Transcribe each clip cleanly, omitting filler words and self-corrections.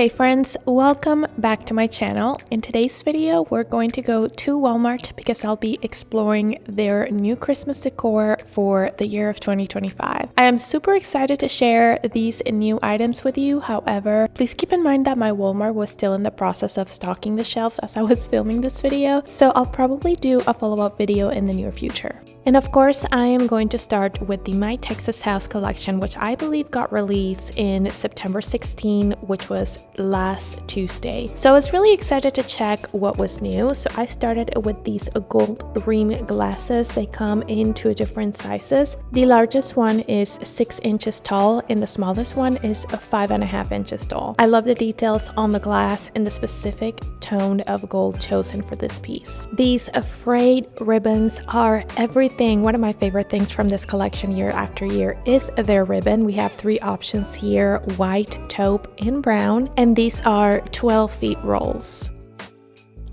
Hey friends, welcome back to my channel. In today's video, we're going to go to Walmart because I'll be exploring their new Christmas decor for the year of 2025. I am super excited to share these new items with you. However, please keep in mind that my Walmart was still in the process of stocking the shelves as I was filming this video, so I'll probably do a follow-up video in the near future. And of course, I am going to start with the My Texas House collection, which I believe got released in September 16, which was last Tuesday. So I was really excited to check what was new. So I started with these gold rim glasses. They come in two different sizes. The largest one is 6 inches tall and the smallest one is 5.5 inches tall. I love the details on the glass and the specific tone of gold chosen for this piece. These frayed ribbons are everything. One of my favorite things from this collection year after year is their ribbon. We have 3 options here: white, taupe, and brown, and these are 12 feet rolls.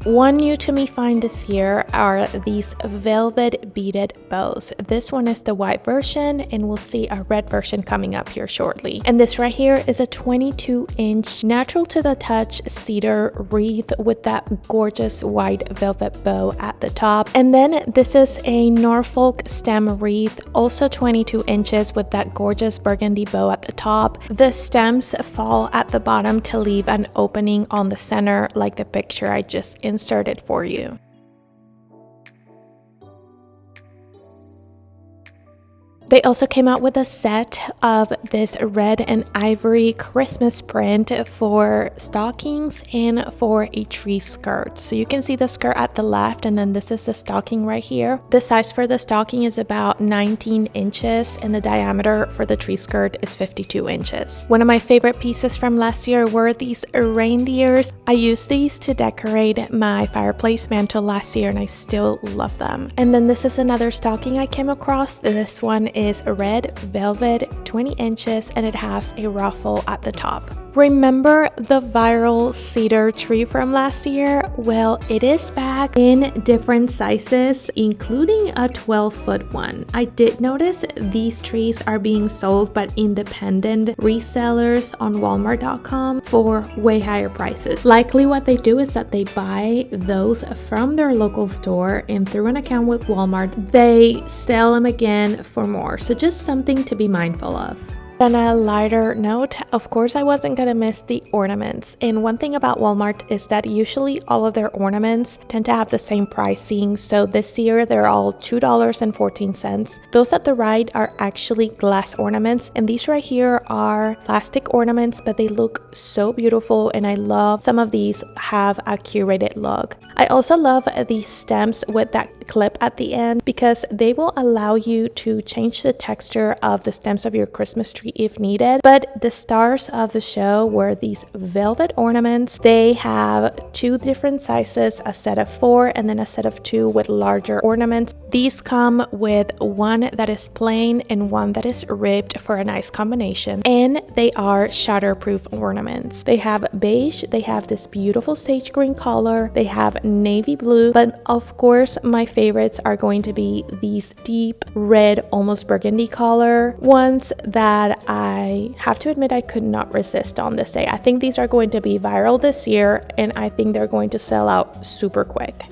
One new to me find this year are these velvet beaded bows. This one is the white version and we'll see a red version coming up here shortly. And this right here is a 22-inch natural to the touch cedar wreath with that gorgeous white velvet bow at the top. And then this is a Norfolk stem wreath, also 22 inches with that gorgeous burgundy bow at the top. The stems fall at the bottom to leave an opening on the center like the picture I just inserted for you. They also came out with a set of this red and ivory Christmas print for stockings and for a tree skirt. So you can see the skirt at the left, and then this is the stocking right here. The size for the stocking is about 19 inches and the diameter for the tree skirt is 52 inches. One of my favorite pieces from last year were these reindeers. I used these to decorate my fireplace mantle last year and I still love them. And then this is another stocking I came across. This one is red velvet, 20 inches, and it has a ruffle at the top. Remember the viral cedar tree from last year? Well, it is back in different sizes, including a 12-foot one. I did notice these trees are being sold by independent resellers on Walmart.com for way higher prices. Likely what they do is that they buy those from their local store, and through an account with Walmart, they sell them again for more. So just something to be mindful of. On a lighter note, of course I wasn't gonna miss the ornaments. And one thing about Walmart is that usually all of their ornaments tend to have the same pricing. So this year they're all $2.14. Those at the right are actually glass ornaments, and these right here are plastic ornaments, but they look so beautiful and I love some of these have a curated look. I also love these stems with that clip at the end because they will allow you to change the texture of the stems of your Christmas tree if needed. But the stars of the show were these velvet ornaments. They have 2 different sizes, a set of 4 and then a set of 2 with larger ornaments. These come with one that is plain and one that is ribbed for a nice combination, and they are shatterproof ornaments. They have beige, they have this beautiful sage green color, they have navy blue, but of course my favorites are going to be these deep red, almost burgundy color ones that I have to admit I could not resist on this day. I think these are going to be viral this year and I think they're going to sell out super quick.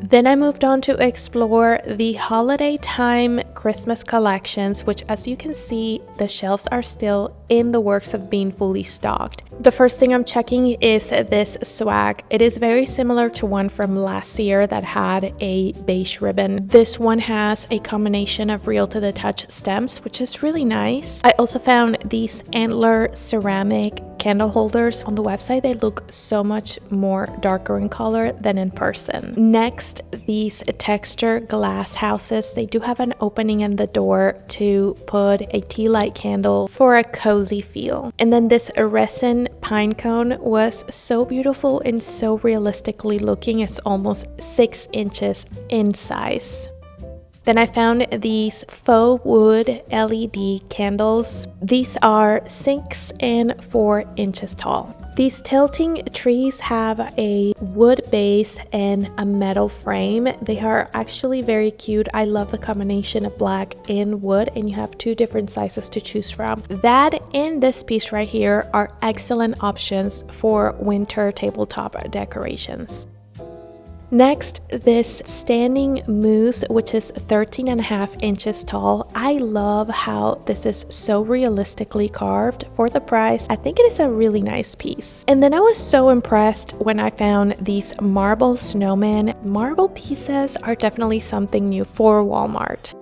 Then I moved on to explore the holiday time Christmas collections, which as you can see, the shelves are still in the works of being fully stocked. The first thing I'm checking is this swag. It is very similar to one from last year that had a beige ribbon. This one has a combination of real to the touch stems, which is really nice. I also found these antler ceramic candle holders on the website. They look so much more darker in color than in person. Next, these texture glass houses. They do have an opening in the door to put a tea light candle for a cozy feel. And then this resin pine cone was so beautiful and so realistically looking. It's almost 6 inches in size. Then I found these faux wood LED candles. These are 6 and 4 inches tall. These tilting trees have a wood base and a metal frame. They are actually very cute. I love the combination of black and wood, and you have two different sizes to choose from. That and this piece right here are excellent options for winter tabletop decorations. Next, this standing moose, which is 13.5 inches tall. I love how this is so realistically carved. For the price, I think it is a really nice piece. And then I was so impressed when I found these marble snowmen. Marble pieces are definitely something new for Walmart.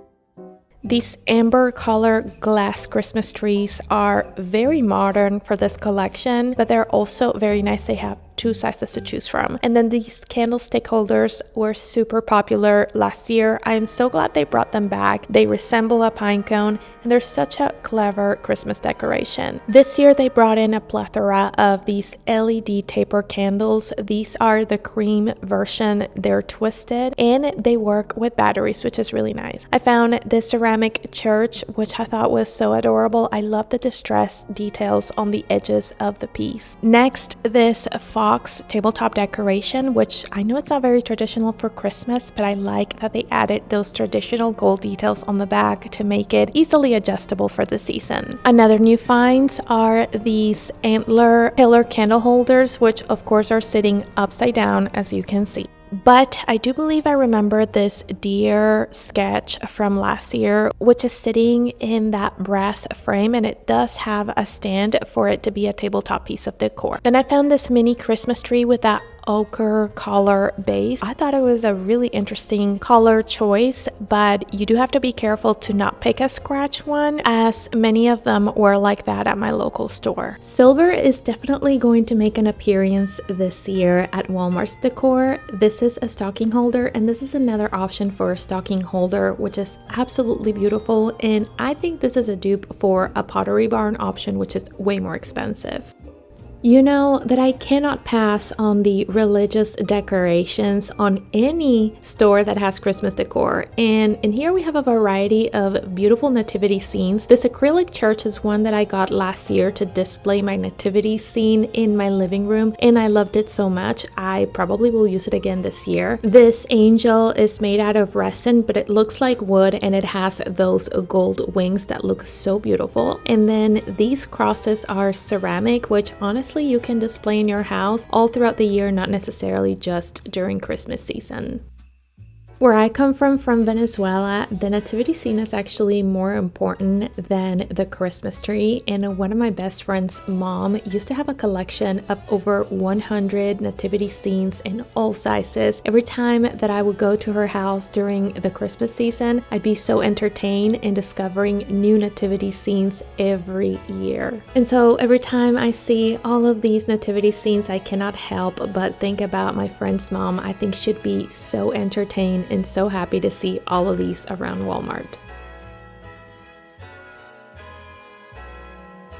These amber color glass Christmas trees are very modern for this collection, but they're also very nice. They have two sizes to choose from. And then these candlestick holders were super popular last year. I am so glad they brought them back. They resemble a pine cone and they're such a clever Christmas decoration. This year they brought in a plethora of these LED taper candles. These are the cream version. They're twisted and they work with batteries, which is really nice. I found this ceramic church, which I thought was so adorable. I love the distressed details on the edges of the piece. Next, this fox tabletop decoration, which I know it's not very traditional for Christmas, but I like that they added those traditional gold details on the back to make it easily adjustable for the season. Another new finds are these antler pillar candle holders, which of course are sitting upside down, as you can see. But I do believe I remember this deer sketch from last year, which is sitting in that brass frame, and it does have a stand for it to be a tabletop piece of decor. Then I found this mini Christmas tree with that ochre color base. I thought it was a really interesting color choice, but you do have to be careful to not pick a scratch one, as many of them were like that at my local store. Silver is definitely going to make an appearance this year at Walmart's Decor. This is a stocking holder, and this is another option for a stocking holder, which is absolutely beautiful, and I think this is a dupe for a Pottery Barn option, which is way more expensive. You know that I cannot pass on the religious decorations on any store that has Christmas decor, and in here we have a variety of beautiful nativity scenes. This acrylic church is one that I got last year to display my nativity scene in my living room, and I loved it so much. I probably will use it again this year. This angel is made out of resin, but it looks like wood, and it has those gold wings that look so beautiful. And then these crosses are ceramic, which honestly you can display in your house all throughout the year, not necessarily just during Christmas season. Where I come from Venezuela, the nativity scene is actually more important than the Christmas tree, and one of my best friend's mom used to have a collection of over 100 nativity scenes in all sizes. Every time that I would go to her house during the Christmas season, I'd be so entertained in discovering new nativity scenes every year. And so every time I see all of these nativity scenes, I cannot help but think about my friend's mom. I think she'd be so entertained and so happy to see all of these around Walmart.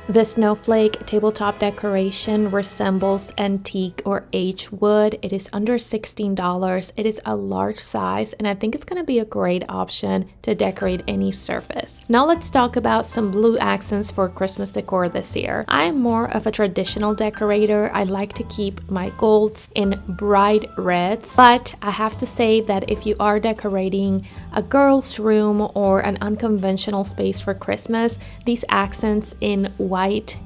The snowflake tabletop decoration resembles antique or aged wood. It is under $16. It is a large size, and I think it's going to be a great option to decorate any surface. Now let's talk about some blue accents for Christmas decor this year. I am more of a traditional decorator. I like to keep my golds in bright reds, but I have to say that if you are decorating a girl's room or an unconventional space for Christmas, these accents in white,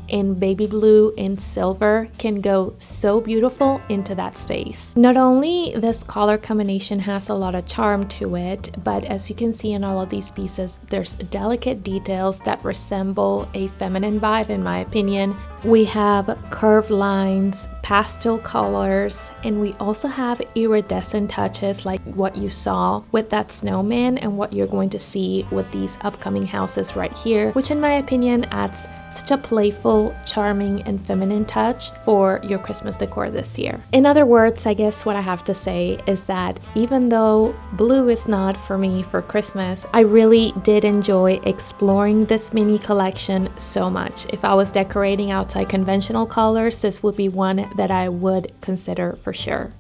in baby blue, in silver can go so beautiful into that space. Not only this color combination has a lot of charm to it, but as you can see in all of these pieces, there's delicate details that resemble a feminine vibe in my opinion. We have curved lines, pastel colors, and we also have iridescent touches like what you saw with that snowman and what you're going to see with these upcoming houses right here, which in my opinion adds such a playful, charming, and feminine touch for your Christmas decor this year. In other words, I guess what I have to say is that even though blue is not for me for Christmas, I really did enjoy exploring this mini collection so much. If I was decorating outside conventional colors, this would be one that I would consider for sure.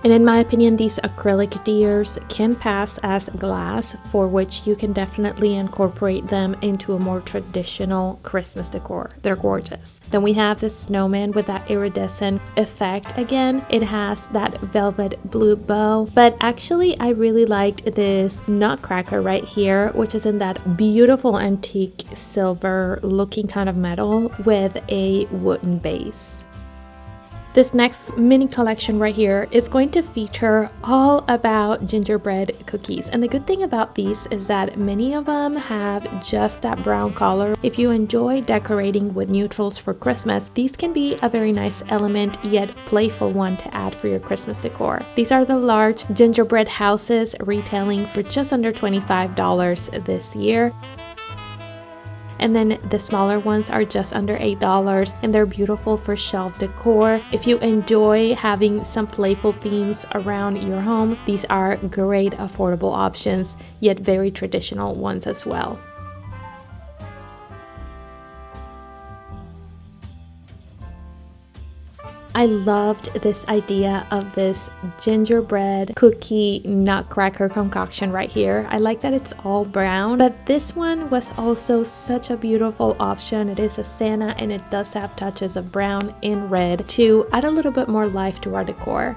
And in my opinion, these acrylic deers can pass as glass, for which you can definitely incorporate them into a more traditional Christmas decor. They're gorgeous. Then we have the snowman with that iridescent effect. Again, it has that velvet blue bow, but actually I really liked this nutcracker right here, which is in that beautiful antique silver looking kind of metal with a wooden base. This next mini collection right here is going to feature all about gingerbread cookies. And the good thing about these is that many of them have just that brown color. If you enjoy decorating with neutrals for Christmas, these can be a very nice element yet playful one to add for your Christmas decor. These are the large gingerbread houses retailing for just under $25 this year. And then the smaller ones are just under $8 and they're beautiful for shelf decor. If you enjoy having some playful themes around your home, these are great affordable options, yet very traditional ones as well. I loved this idea of this gingerbread cookie nutcracker concoction right here. I like that it's all brown, but this one was also such a beautiful option. It is a Santa and it does have touches of brown and red to add a little bit more life to our decor.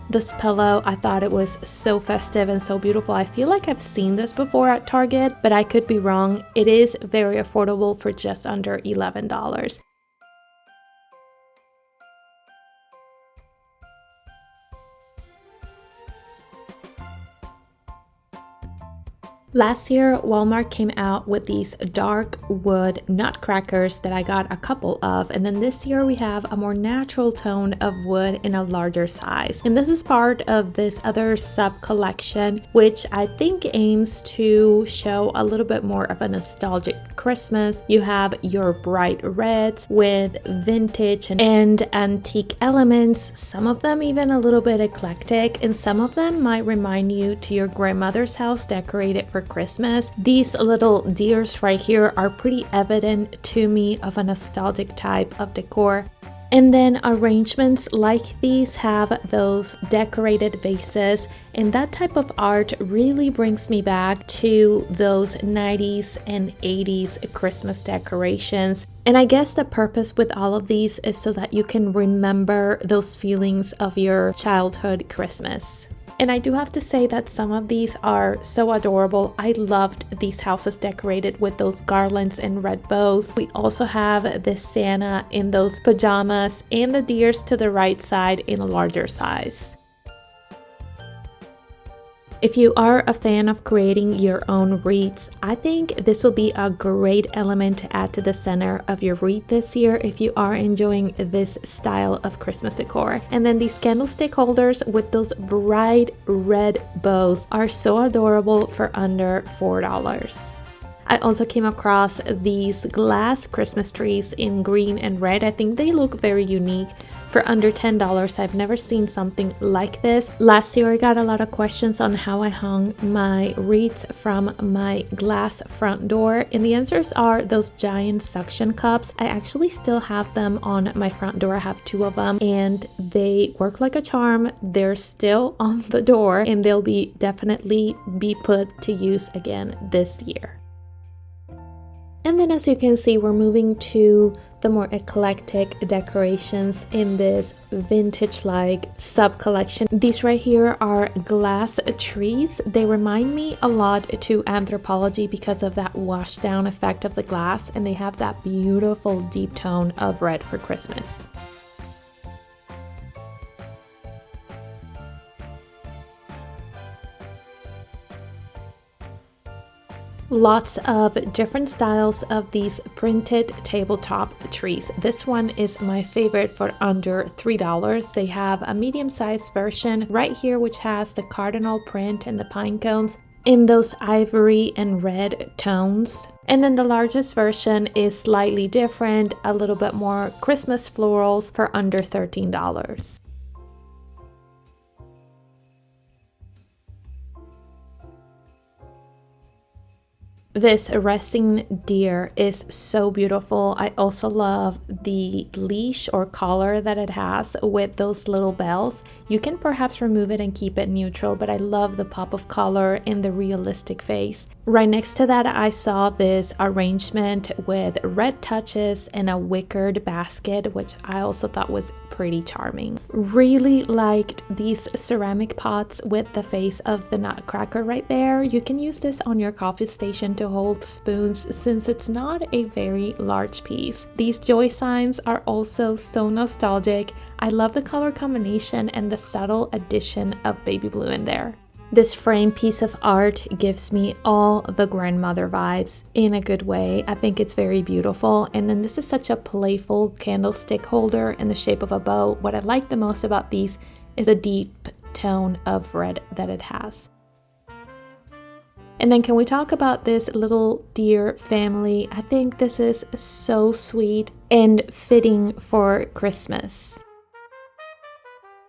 This pillow, I thought it was so festive and so beautiful. I feel like I've seen this before at Target, but I could be wrong. It is very affordable for just under $11. Last year, Walmart came out with these dark wood nutcrackers that I got a couple of, and then this year we have a more natural tone of wood in a larger size. And this is part of this other sub collection, which I think aims to show a little bit more of a nostalgic Christmas. You have your bright reds with vintage and antique elements, some of them even a little bit eclectic, and some of them might remind you to your grandmother's house decorated for Christmas. These little deers right here are pretty evident to me of a nostalgic type of decor. And then arrangements like these have those decorated bases, and that type of art really brings me back to those 90s and 80s Christmas decorations. And I guess the purpose with all of these is so that you can remember those feelings of your childhood Christmas. And I do have to say that some of these are so adorable. I loved these houses decorated with those garlands and red bows. We also have this Santa in those pajamas and the deers to the right side in a larger size. If you are a fan of creating your own wreaths, I think this will be a great element to add to the center of your wreath this year if you are enjoying this style of Christmas decor. And then these candlestick holders with those bright red bows are so adorable for under $4. I also came across these glass Christmas trees in green and red. I think they look very unique. For under $10, I've never seen something like this. Last year I got a lot of questions on how I hung my wreaths from my glass front door, and the answers are those giant suction cups. I actually still have them on my front door. I have two of them and they work like a charm. They're still on the door and they'll be definitely be put to use again this year. And then as you can see, we're moving to the more eclectic decorations in this vintage-like sub-collection. These right here are glass trees. They remind me a lot to Anthropology because of that wash down effect of the glass, and they have that beautiful deep tone of red for Christmas. Lots of different styles of these printed tabletop trees. This one is my favorite for under $3. They have a medium-sized version right here which has the cardinal print and the pine cones in those ivory and red tones. And then the largest version is slightly different, a little bit more Christmas florals for under $13. This resting deer is so beautiful. I also love the leash or collar that it has with those little bells. You can perhaps remove it and keep it neutral, but I love the pop of color and the realistic face. Right next to that, I saw this arrangement with red touches and a wickered basket, which I also thought was pretty charming. Really liked these ceramic pots with the face of the nutcracker right there. You can use this on your coffee station to hold spoons since it's not a very large piece. These joy signs are also so nostalgic. I love the color combination and the subtle addition of baby blue in there. This frame piece of art gives me all the grandmother vibes in a good way. I think it's very beautiful. And then this is such a playful candlestick holder in the shape of a bow. What I like the most about these is a deep tone of red that it has. And then can we talk about this little deer family? I think this is so sweet and fitting for Christmas.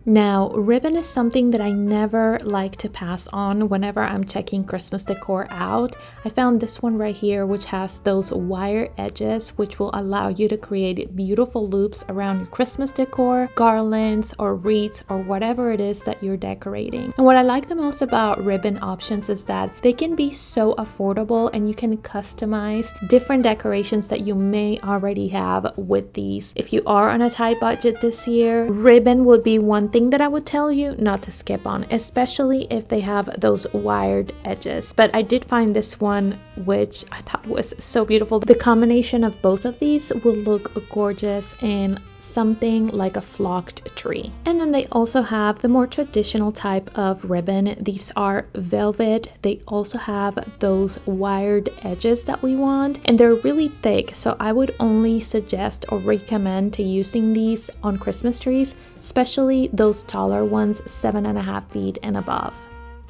Now, ribbon is something that I never like to pass on whenever I'm checking Christmas decor out. I found this one right here, which has those wire edges, which will allow you to create beautiful loops around your Christmas decor, garlands or wreaths or whatever it is that you're decorating. And what I like the most about ribbon options is that they can be so affordable and you can customize different decorations that you may already have with these. If you are on a tight budget this year, ribbon would be one thing that I would tell you not to skip on, especially if they have those wired edges. But I did find this one, which I thought was so beautiful. The combination of both of these will look gorgeous in something like a flocked tree. And then they also have the more traditional type of ribbon. These are velvet. They also have those wired edges that we want, and they're really thick, so I would only suggest or recommend to using these on Christmas trees, especially those taller ones, 7.5 feet and above.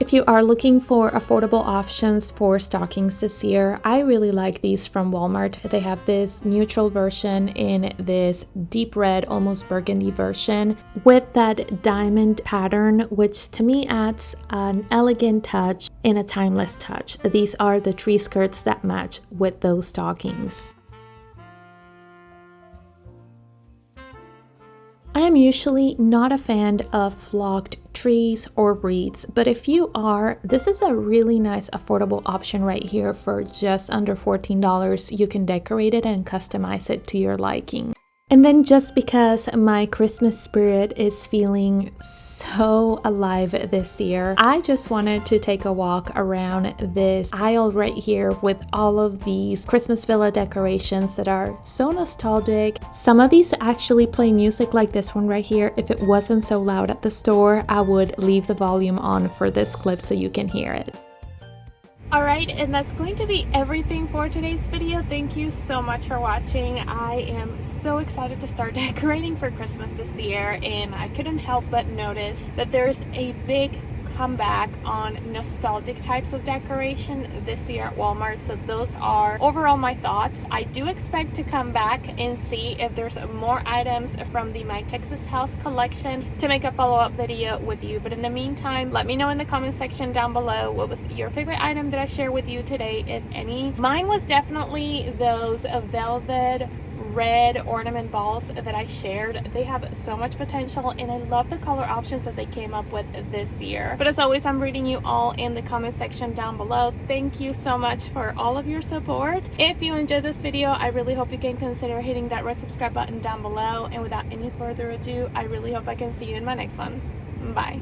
If you are looking for affordable options for stockings this year, I really like these from Walmart. They have this neutral version in this deep red, almost burgundy version with that diamond pattern, which to me adds an elegant touch and a timeless touch. These are the tree skirts that match with those stockings. I am usually not a fan of flocked trees or wreaths, but if you are, this is a really nice affordable option right here for just under $14. You can decorate it and customize it to your liking. And then just because my Christmas spirit is feeling so alive this year, I just wanted to take a walk around this aisle right here with all of these Christmas villa decorations that are so nostalgic. Some of these actually play music like this one right here. If it wasn't so loud at the store, I would leave the volume on for this clip so you can hear it. Alright, and that's going to be everything for today's video. Thank you so much for watching. I am so excited to start decorating for Christmas this year, and I couldn't help but notice that there's a big comeback on nostalgic types of decoration this year at Walmart. So those are overall my thoughts. I do expect to come back and see if there's more items from the My Texas House collection to make a follow-up video with you. But in the meantime, let me know in the comment section down below what was your favorite item that I shared with you today, if any. Mine was definitely those velvet red ornament balls that I shared. They have so much potential, and I love the color options that they came up with this year. But as always, I'm reading you all in the comment section down below. Thank you so much for all of your support. If you enjoyed this video, I really hope you can consider hitting that red subscribe button down below. And without any further ado, I really hope I can see you in my next one. Bye.